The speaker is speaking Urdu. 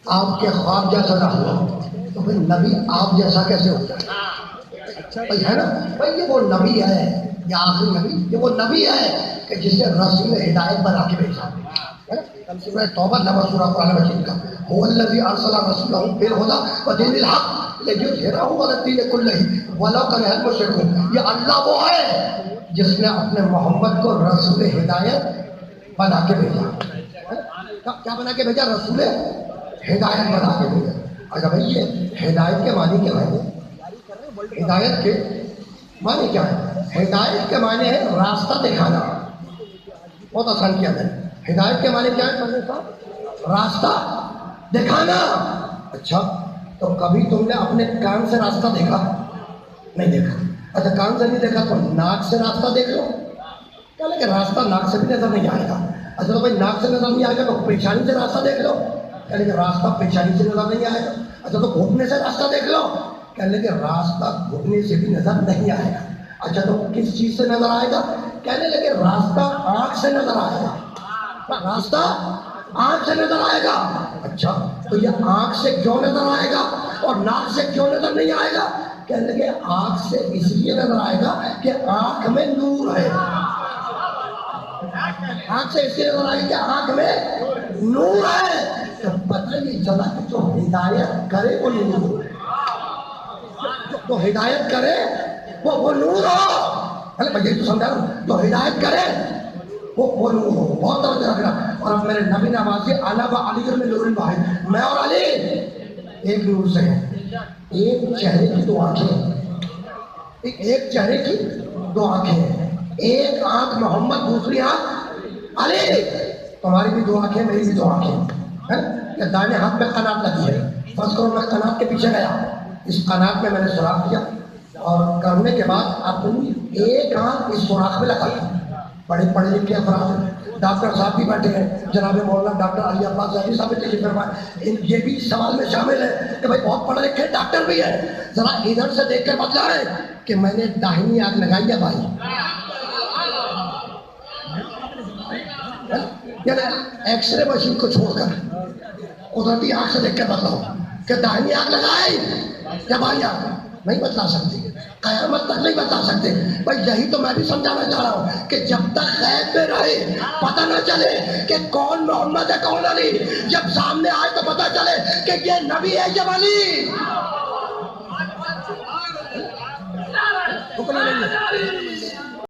آپ کے خواب جیسا نہ ہوا تو پھر نبی آپ جیسا کیسے ہوتا ہے؟ بھائی ہے نا، بھائی یہ وہ نبی ہے، یہ آخری نبی، یہ وہ نبی ہے کہ جسے رسول ہدایت بنا کے بھیجا ہے نا؟ سورہ توبہ نمبر سورہ قرآن مجید کا هو الذی ارسل رسولہ بالہدی ودین الحق لیظہرہ علی الدین کلہ ولو کرہ المشرکون۔ یہ اللہ وہ ہے جس نے اپنے محمد کو رسول ہدایت بنا کے بھیجا۔ کیا بنا کے بھیجا؟ رسول ہدایت بنا کے بھیجا۔ اچھا بھائی یہ ہدایت کے معنی کیا ہے؟ ہدایت کے معنی کیا ہے؟ ہدایت کے معنی ہے راستہ دکھانا۔ بہت آسان کیا میں نے۔ ہدایت کے معنی کیا ہے پڑھنے صاحب؟ راستہ دکھانا۔ اچھا تو کبھی تم نے اپنے کان سے راستہ دیکھا؟ نہیں دیکھا۔ اچھا کان سے نہیں دیکھا تو ناک سے راستہ دیکھ لو۔ کیا لگے راستہ ناک سے بھی نظر نہیں آئے گا۔ اچھا تو بھائی ناک سے نظر نہیں آئے گا تو پیشانی سے راستہ دیکھ لو۔ کیا لگے راستہ پیشانی سے نظر نہیں آئے گا۔ اچھا تو گھٹنے سے راستہ دیکھ لو۔ کیا لگے راستہ گھٹنے سے بھی نظر نہیں آئے گا۔ اچھا تو کس چیز سے نظر آئے گا؟ کہنے لگے راستہ آنکھ سے نظر آئے گا۔ راستہ آنکھ سے نظر آئے گا۔ اچھا تو یہ آنکھ سے کیوں نظر آئے گا اور ناک سے کیوں نظر نہیں آئے گا؟ کہنے لگے آنکھ سے اس لیے نظر آئے گا کہ آنکھ میں نور ہے۔ آنکھ سے اس لیے نظر آئے گا کہ آنکھ میں نور ہے۔ تو پتہ نہیں چلا کہ جو ہدایت کرے وہ نور ہو، جو ہدایت کرے وہ نور ہو۔ بھائی تو سمجھا رہا، جو ہدایت کرے وہ نور ہو۔ بہت توجہ رکھنا۔ اور اب میرے نبی نے آواز دی انا و علی میں نور واحد، میں اور علی ایک نور سے ہیں۔ ایک چہرے کی دو آنکھیں، ایک چہرے کی دو آنکھیں ہیں۔ ایک آنکھ محمد، دوسری آنکھ علی۔ تمہاری بھی دو آنکھیں، میری بھی دو آنکھیں ہیں۔ کہ دائیں ہاتھ میں قنات لگی ہے، فرض کرو میں قنات کے پیچھے گیا، اس قنات میں میں نے سوراخ کیا اور کرنے کے بعد اپنی ایک آنکھ اس سوراخ میں لگا دی۔ بڑے پڑھے لکھے افراد، ڈاکٹر صاحب بھی بیٹھے ہیں، جناب مولانا ڈاکٹر علی عباس زاہدی صاحب نے تشریف فرمایا، یہ بھی سوال میں شامل ہے کہ بھائی بہت پڑھے لکھے ڈاکٹر بھی ہے، ذرا ادھر سے دیکھ کر بتلائیں کہ میں نے داہنی آنکھ لگائی ہے بھائی، یعنی ایکس رے مشین کو چھوڑ کر قدرتی آنکھ سے دیکھ کر بتلاؤ کہ داہنی آنکھ لگائی یا بھائی آنکھ نہیں بتلا سکتی، قیامت تک نہیں بتا سکتے۔ بھائی یہی تو میں بھی سمجھانا چاہ رہا ہوں کہ جب تک غیب میں رہے، پتہ نہ چلے کہ کون محمد ہے کون علی، جب سامنے آئے تو پتہ چلے کہ یہ نبی ہے یہ ولی۔ حکم نہیں ہے۔